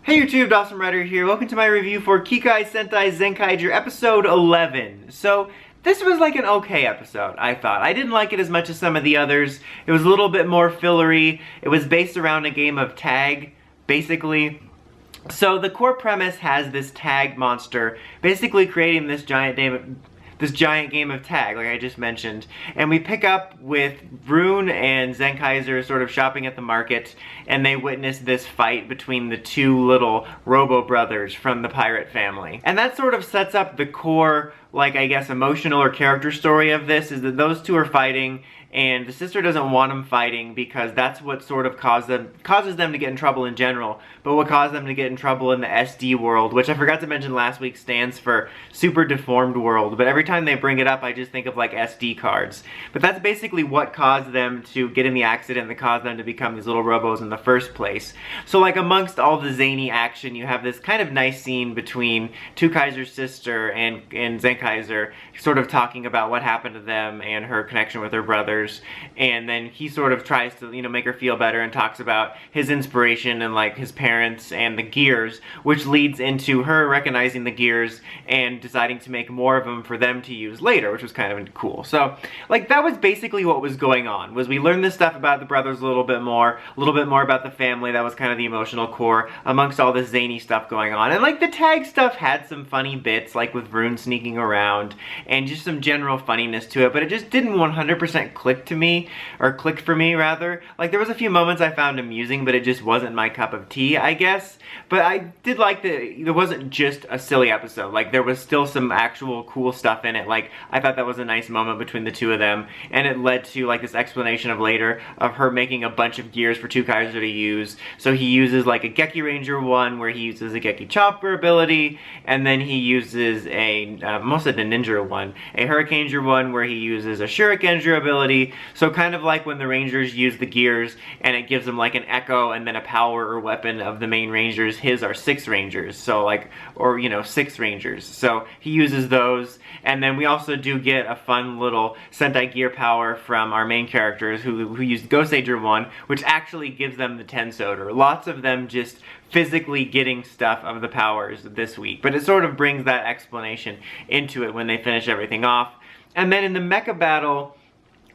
Hey YouTube, Dawson Ryder here. Welcome to my review for Kikai Sentai Zenkaiger Episode 11. So, this was like an okay episode, I thought. I didn't like it as much as some of the others. It was a little bit more fillery. It was based around a game of tag, basically. So, the core premise has this tag monster basically creating this giant game of tag, like I just mentioned. And we pick up with Rune and Zenkaiser sort of shopping at the market, and they witness this fight between the two little Robo brothers from the pirate family. And that sort of sets up the core, like, I guess, emotional or character story of this, is that those two are fighting, and the sister doesn't want them fighting because that's what sort of causes them to get in trouble in general, but what caused them to get in trouble in the SD world, which I forgot to mention last week stands for Super Deformed World, but every time they bring it up I just think of like SD cards. But that's basically what caused them to get in the accident that caused them to become these little robos in the first place. So like amongst all the zany action, you have this kind of nice scene between Two Kaiser's sister and Zenkaiser sort of talking about what happened to them and her connection with her brothers. And then he sort of tries to, you know, make her feel better and talks about his inspiration and like his parents and the gears, which leads into her recognizing the gears and deciding to make more of them for them to use later, which was kind of cool. So like that was basically what was going on, was we learned this stuff about the brothers a little bit more about the family. That was kind of the emotional core amongst all this zany stuff going on. And like the tag stuff had some funny bits, like with Rune sneaking around and just some general funniness to it, but it just didn't 100% click for me rather. Like there was a few moments I found amusing, but it just wasn't my cup of tea, I guess. But I did like that it wasn't just a silly episode. Like there was still some actual cool stuff in it. Like I thought that was a nice moment between the two of them, and it led to like this explanation of later of her making a bunch of gears for Two Kaiser to use. So he uses like a Geki Ranger one where he uses a Geki Chopper ability, and then he uses a most of the Ninja one, a Hurricaneger one where he uses a Shurikenger ability. So kind of like when the Rangers use the gears and it gives them like an echo and then a power or weapon of the main Rangers, his are 6 Rangers, so like, or you know, 6 Rangers. So he uses those, and then we also do get a fun little Sentai gear power from our main characters who used Goseiger 1, which actually gives them the Tensoder. Lots of them just physically getting stuff of the powers this week, but it sort of brings that explanation into it when they finish everything off. And then in the mecha battle,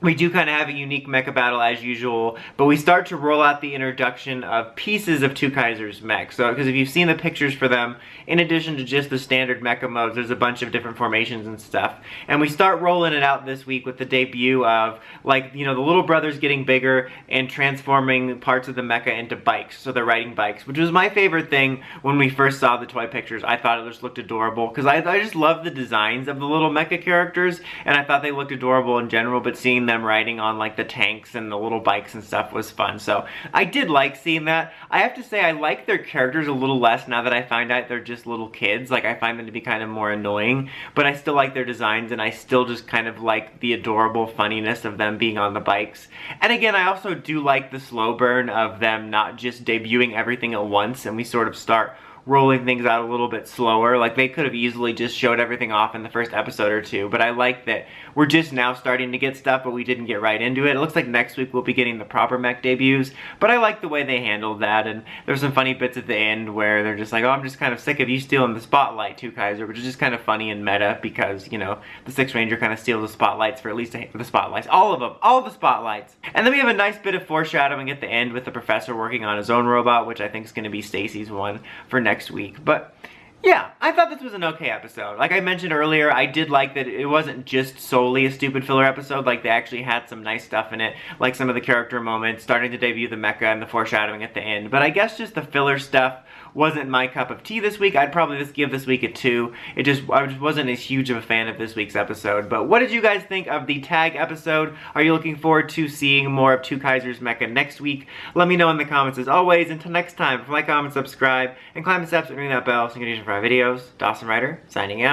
we do kind of have a unique mecha battle as usual, but we start to roll out the introduction of pieces of Two Kaiser's mech. So, because if you've seen the pictures for them, in addition to just the standard mecha modes, there's a bunch of different formations and stuff. And we start rolling it out this week with the debut of, like, you know, the little brothers getting bigger and transforming parts of the mecha into bikes. So they're riding bikes, which was my favorite thing when we first saw the toy pictures. I thought it just looked adorable, because I just love the designs of the little mecha characters, and I thought they looked adorable in general, but seeing them riding on like the tanks and the little bikes and stuff was fun. So I did like seeing that. I have to say I like their characters a little less now that I find out they're just little kids. Like I find them to be kind of more annoying, but I still like their designs, and I still just kind of like the adorable funniness of them being on the bikes. And again, I also do like the slow burn of them not just debuting everything at once, and we sort of start rolling things out a little bit slower. Like they could have easily just showed everything off in the first episode or two, but I like that we're just now starting to get stuff, but we didn't get right into it. It looks like next week we'll be getting the proper mech debuts, but I like the way they handled that. And there's some funny bits at the end where they're just like, oh, I'm just kind of sick of you stealing the spotlight, Two Kaiser, which is just kind of funny and meta, because, you know, the 6th Ranger kind of steals the spotlights for at least the spotlights, all of them, all the spotlights. And then we have a nice bit of foreshadowing at the end with the professor working on his own robot, which I think is going to be Stacy's one for next week. But yeah, I thought this was an okay episode. Like I mentioned earlier, I did like that it wasn't just solely a stupid filler episode. Like they actually had some nice stuff in it, like some of the character moments, starting to debut the mecha and the foreshadowing at the end. But I guess just the filler stuff wasn't my cup of tea this week. I'd probably just give this week a 2. I just wasn't as huge of a fan of this week's episode. But what did you guys think of the tag episode? Are you looking forward to seeing more of Two Kaiser's mecha next week? Let me know in the comments as always. Until next time, like, comment, subscribe, and climb the steps and ring that bell so you can get notified for our videos. Dawson Ryder, signing out.